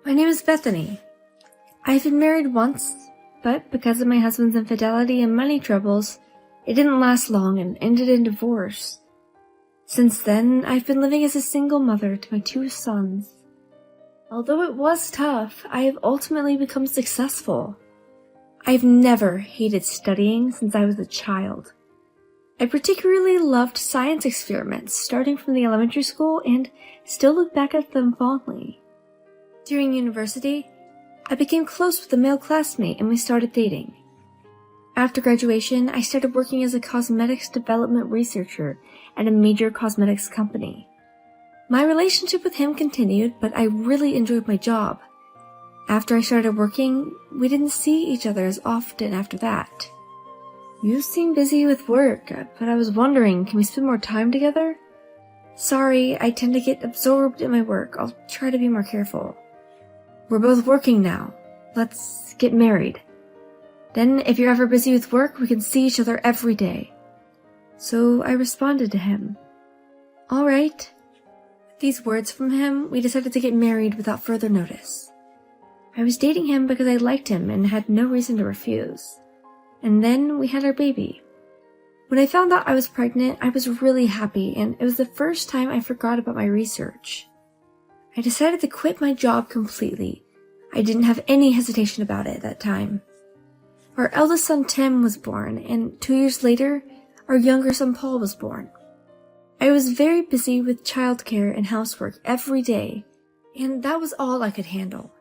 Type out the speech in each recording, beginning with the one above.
My name is Bethany. I've been married once, but because of my husband's infidelity and money troubles, it didn't last long and ended in divorce. Since then, I've been living as a single mother to my 2 sons. Although it was tough, I have ultimately become successful. I've never hated studying since I was a child. I particularly loved science experiments starting from the elementary school and still look back at them fondly. During university, I became close with a male classmate and we started dating. After graduation, I started working as a cosmetics development researcher at a major cosmetics company. My relationship with him continued, but I really enjoyed my job. After I started working, we didn't see each other as often after that. You seem busy with work, but I was wondering, can we spend more time together? Sorry, I tend to get absorbed in my work. I'll try to be more careful. We're both working now. Let's get married. Then, if you're ever busy with work, we can see each other every day. So I responded to him. All right. With these words from him, we decided to get married without further notice. I was dating him because I liked him and had no reason to refuse. And then we had our baby. When I found out I was pregnant, I was really happy, and it was the first time I forgot about my research. I decided to quit my job completely. I didn't have any hesitation about it at that time. Our eldest son Tim was born, and 2 years later, our younger son Paul was born. I was very busy with childcare and housework every day, and that was all I could handle.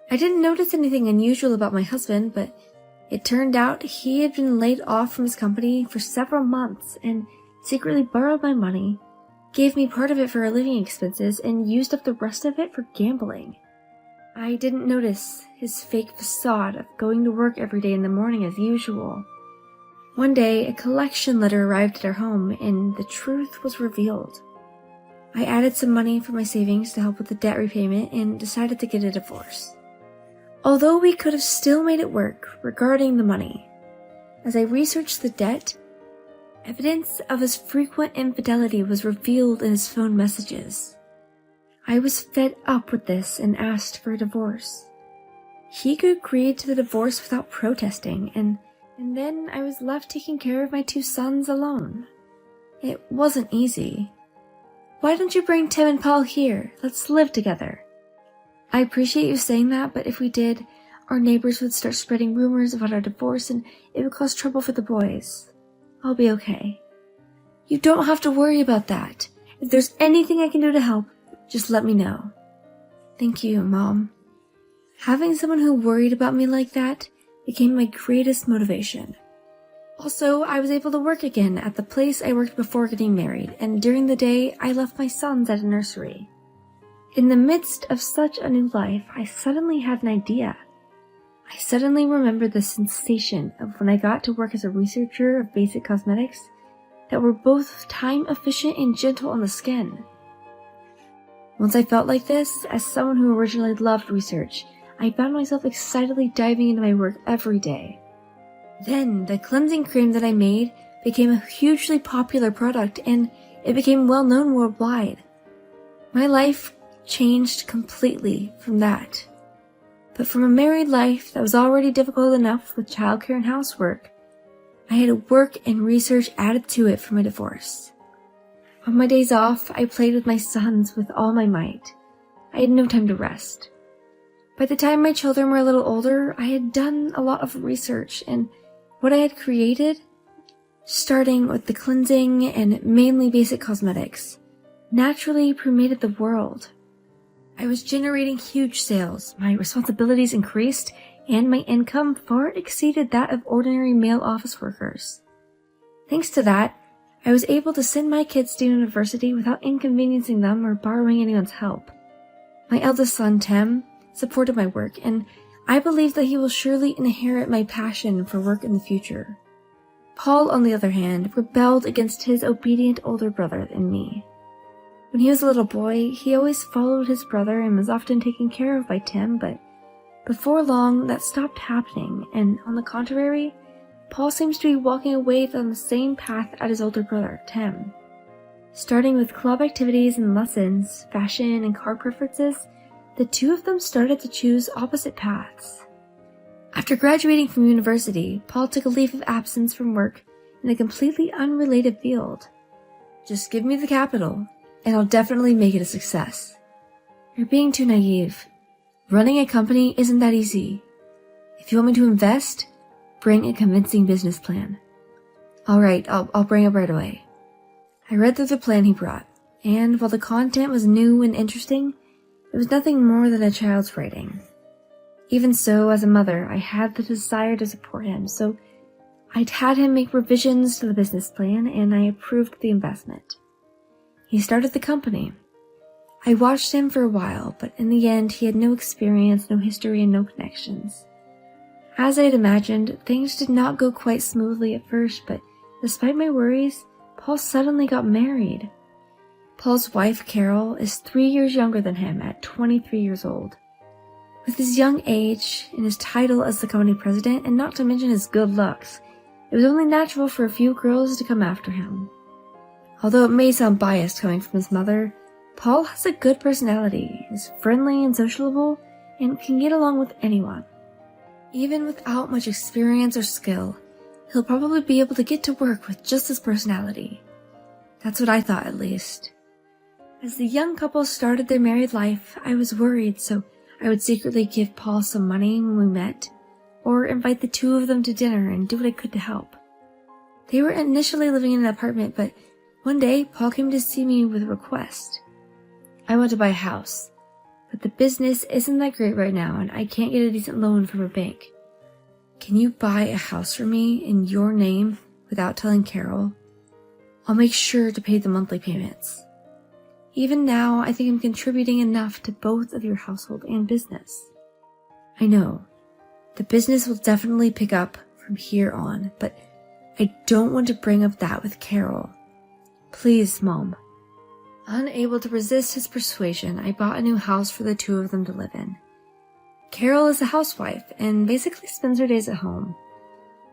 I didn't notice anything unusual about my husband, but it turned out he had been laid off from his company for several months and secretly borrowed my money, gave me part of it for our living expenses, and used up the rest of it for gambling. I didn't notice his fake facade of going to work every day in the morning as usual. One day, a collection letter arrived at our home, and the truth was revealed. I added some money from my savings to help with the debt repayment and decided to get a divorce. Although we could have still made it work regarding the money, as I researched the debt, evidence of his frequent infidelity was revealed in his phone messages. I was fed up with this and asked for a divorce. He could agree to the divorce without protesting, and then I was left taking care of my 2 sons alone. It wasn't easy. Why don't you bring Tim and Paul here? Let's live together. I appreciate you saying that, but if we did, our neighbors would start spreading rumors about our divorce and it would cause trouble for the boys. I'll be okay. You don't have to worry about that. If there's anything I can do to help, just let me know. Thank you, Mom. Having someone who worried about me like that became my greatest motivation. Also, I was able to work again at the place I worked before getting married, and during the day, I left my sons at a nursery. In the midst of such a new life, I suddenly had an idea. I suddenly remembered the sensation of when I got to work as a researcher of basic cosmetics that were both time efficient and gentle on the skin. Once I felt like this, as someone who originally loved research, I found myself excitedly diving into my work every day. Then, the cleansing cream that I made became a hugely popular product, and it became well known worldwide. My life changed completely from that. But from a married life that was already difficult enough with childcare and housework, I had work and research added to it for my divorce. On my days off, I played with my sons with all my might. I had no time to rest. By the time my children were a little older, I had done a lot of research, and what I had created, starting with the cleansing and mainly basic cosmetics, naturally permeated the world. I was generating huge sales, my responsibilities increased, and my income far exceeded that of ordinary male office workers. Thanks to that, I was able to send my kids to university without inconveniencing them or borrowing anyone's help. My eldest son, Tim, supported my work, and I believe that he will surely inherit my passion for work in the future. Paul, on the other hand, rebelled against his obedient older brother and me. When he was a little boy, he always followed his brother and was often taken care of by Tim, but before long, that stopped happening, and on the contrary, Paul seems to be walking away down the same path as his older brother, Tim. Starting with club activities and lessons, fashion and car preferences, the two of them started to choose opposite paths. After graduating from university, Paul took a leave of absence from work in a completely unrelated field. Just give me the capital, and I'll definitely make it a success. You're being too naive. Running a company isn't that easy. If you want me to invest, bring a convincing business plan. Alright, I'll bring it right away. I read through the plan he brought, and while the content was new and interesting, it was nothing more than a child's writing. Even so, as a mother, I had the desire to support him, so I'd had him make revisions to the business plan, and I approved the investment. He started the company. I watched him for a while, but in the end, he had no experience, no history, and no connections. As I had imagined, things did not go quite smoothly at first, but despite my worries, Paul suddenly got married. Paul's wife, Carol, is 3 years younger than him at 23 years old. With his young age and his title as the company president, and not to mention his good looks, it was only natural for a few girls to come after him. Although it may sound biased coming from his mother, Paul has a good personality, is friendly and sociable, and can get along with anyone. Even without much experience or skill, he'll probably be able to get to work with just his personality. That's what I thought, at least. As the young couple started their married life, I was worried, so I would secretly give Paul some money when we met, or invite the two of them to dinner and do what I could to help. They were initially living in an apartment, but one day Paul came to see me with a request. I want to buy a house, but the business isn't that great right now and I can't get a decent loan from a bank. Can you buy a house for me in your name without telling Carol? I'll make sure to pay the monthly payments. Even now, I think I'm contributing enough to both of your household and business. I know, the business will definitely pick up from here on, but I don't want to bring up that with Carol. Please, Mom. Unable to resist his persuasion, I bought a new house for the two of them to live in. Carol is a housewife and basically spends her days at home.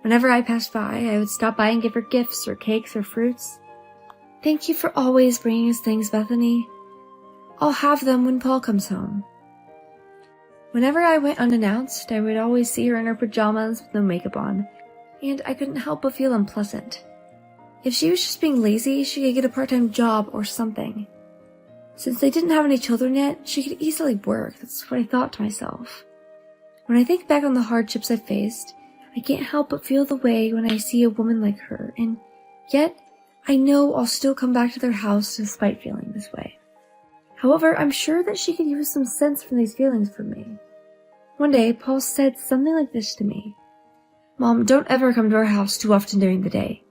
Whenever I passed by, I would stop by and give her gifts or cakes or fruits. Thank you for always bringing us things, Bethany. I'll have them when Paul comes home. Whenever I went unannounced, I would always see her in her pajamas with no makeup on, and I couldn't help but feel unpleasant. If she was just being lazy, she could get a part-time job or something. Since they didn't have any children yet, she could easily work. That's what I thought to myself. When I think back on the hardships I faced, I can't help but feel the way when I see a woman like her, and yet I know I'll still come back to their house despite feeling this way. However, I'm sure that she could use some sense from these feelings from me. One day, Paul said something like this to me. Mom, don't ever come to our house too often during the day.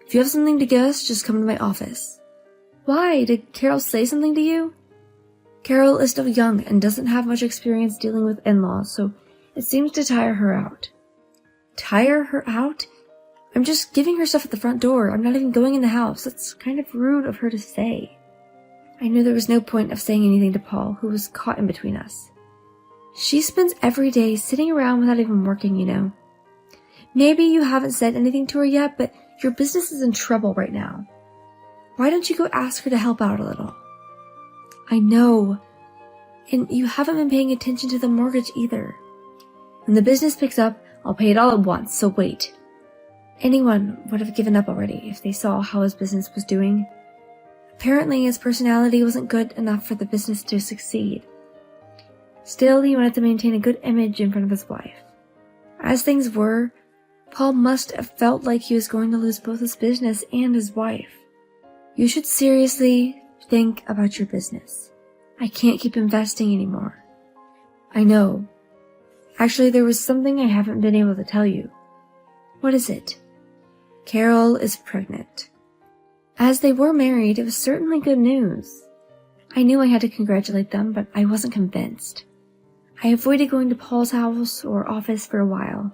If you have something to give us, just come to my office. Why? Did Carol say something to you? Carol is still young and doesn't have much experience dealing with in-laws, so it seems to tire her out. Tire her out? I'm just giving her stuff at the front door. I'm not even going in the house. That's kind of rude of her to say. I knew there was no point of saying anything to Paul, who was caught in between us. She spends every day sitting around without even working, you know. Maybe you haven't said anything to her yet, but your business is in trouble right now. Why don't you go ask her to help out a little? I know. And you haven't been paying attention to the mortgage either. When the business picks up, I'll pay it all at once, so wait. Anyone would have given up already if they saw how his business was doing. Apparently, his personality wasn't good enough for the business to succeed. Still, he wanted to maintain a good image in front of his wife. As things were, Paul must have felt like he was going to lose both his business and his wife. You should seriously think about your business. I can't keep investing anymore. I know. Actually, there was something I haven't been able to tell you. What is it? Carol is pregnant. As they were married, it was certainly good news. I knew I had to congratulate them, but I wasn't convinced. I avoided going to Paul's house or office for a while,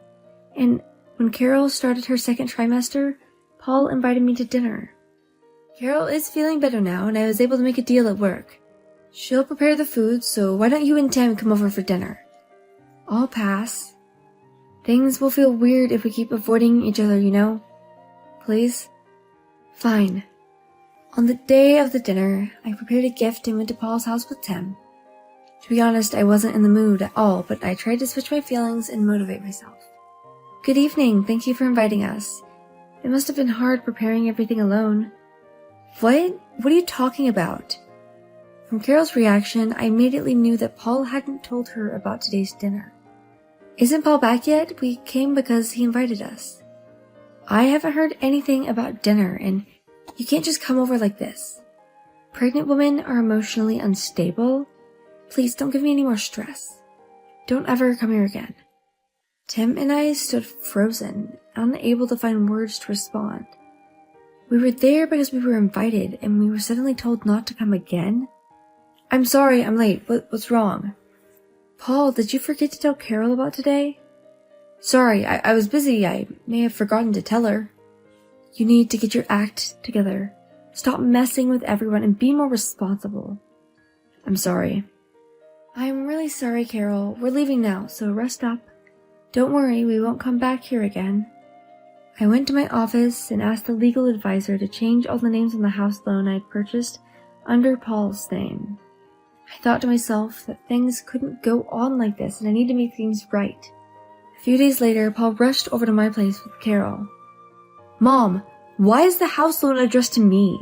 and when Carol started her second trimester, Paul invited me to dinner. Carol is feeling better now, and I was able to make a deal at work. She'll prepare the food, so why don't you and Tim come over for dinner? I'll pass. Things will feel weird if we keep avoiding each other, you know? Please? Fine. On the day of the dinner, I prepared a gift and went to Paul's house with Tim. To be honest, I wasn't in the mood at all, but I tried to switch my feelings and motivate myself. Good evening, thank you for inviting us. It must have been hard preparing everything alone. What? What are you talking about? From Carol's reaction, I immediately knew that Paul hadn't told her about today's dinner. Isn't Paul back yet? We came because he invited us. I haven't heard anything about dinner, and you can't just come over like this. Pregnant women are emotionally unstable. Please don't give me any more stress. Don't ever come here again. Tim and I stood frozen, unable to find words to respond. We were there because we were invited, and we were suddenly told not to come again? I'm sorry, I'm late. What's wrong? Paul, did you forget to tell Carol about today? Sorry, I was busy. I may have forgotten to tell her. You need to get your act together. Stop messing with everyone and be more responsible. I'm sorry. I'm really sorry, Carol. We're leaving now, so rest up. Don't worry, we won't come back here again. I went to my office and asked the legal advisor to change all the names on the house loan I'd purchased under Paul's name. I thought to myself that things couldn't go on like this and I need to make things right. A few days later, Paul rushed over to my place with Carol. Mom, why is the house loan addressed to me?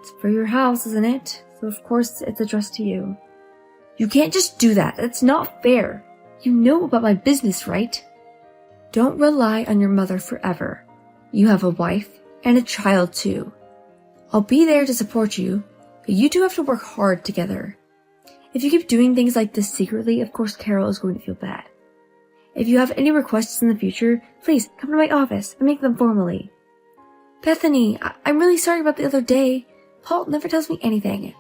It's for your house, isn't it? So of course it's addressed to you. You can't just do that. That's not fair. You know about my business, right? Don't rely on your mother forever. You have a wife and a child too. I'll be there to support you, but you two have to work hard together. If you keep doing things like this secretly, of course Carol is going to feel bad. If you have any requests in the future, please come to my office and make them formally. Bethany, I'm really sorry about the other day. Paul never tells me anything.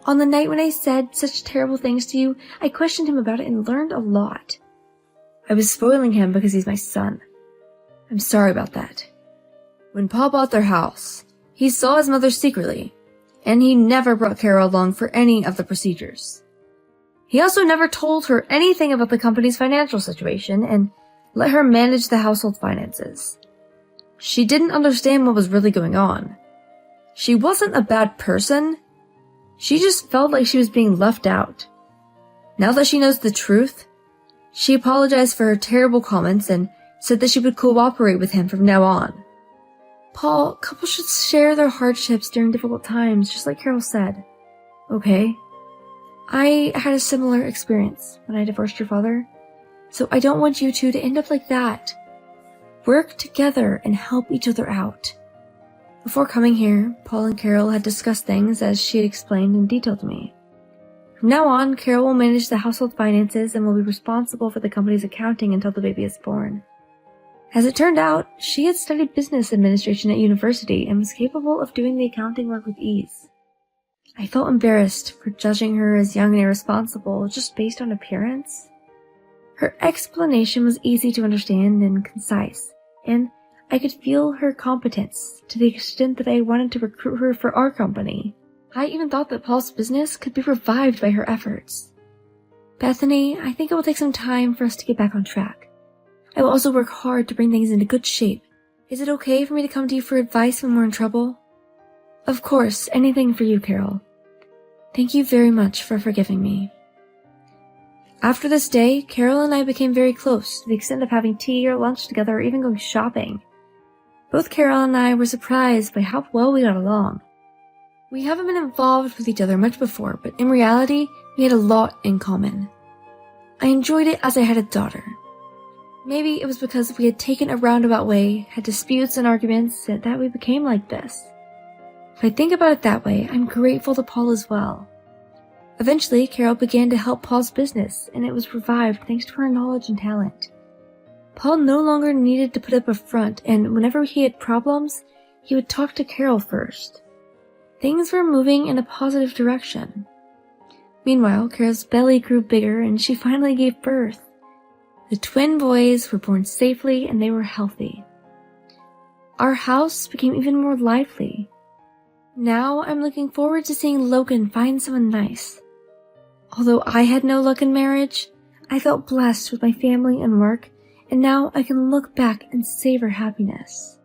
On the night when I said such terrible things to you, I questioned him about it and learned a lot. I was spoiling him because he's my son. I'm sorry about that. When Paul bought their house, he saw his mother secretly, and he never brought Carol along for any of the procedures. He also never told her anything about the company's financial situation and let her manage the household finances. She didn't understand what was really going on. She wasn't a bad person. She just felt like she was being left out. Now that she knows the truth, she apologized for her terrible comments and said that she would cooperate with him from now on. Paul, couples should share their hardships during difficult times, just like Carol said. Okay? I had a similar experience when I divorced your father, so I don't want you two to end up like that. Work together and help each other out. Before coming here, Paul and Carol had discussed things as she had explained in detail to me. From now on, Carol will manage the household finances and will be responsible for the company's accounting until the baby is born. As it turned out, she had studied business administration at university and was capable of doing the accounting work with ease. I felt embarrassed for judging her as young and irresponsible just based on appearance. Her explanation was easy to understand and concise, and I could feel her competence to the extent that I wanted to recruit her for our company. I even thought that Paul's business could be revived by her efforts. Bethany, I think it will take some time for us to get back on track. I will also work hard to bring things into good shape. Is it okay for me to come to you for advice when we're in trouble? Of course, anything for you, Carol. Thank you very much for forgiving me. After this day, Carol and I became very close to the extent of having tea or lunch together or even going shopping. Both Carol and I were surprised by how well we got along. We haven't been involved with each other much before, but in reality, we had a lot in common. I enjoyed it as I had a daughter. Maybe it was because we had taken a roundabout way, had disputes and arguments, that we became like this. If I think about it that way, I'm grateful to Paul as well. Eventually, Carol began to help Paul's business, and it was revived thanks to her knowledge and talent. Paul no longer needed to put up a front, and whenever he had problems, he would talk to Carol first. Things were moving in a positive direction. Meanwhile, Carol's belly grew bigger, and she finally gave birth. The twin boys were born safely, and they were healthy. Our house became even more lively. Now I'm looking forward to seeing Logan find someone nice. Although I had no luck in marriage, I felt blessed with my family and work, and now I can look back and savor happiness.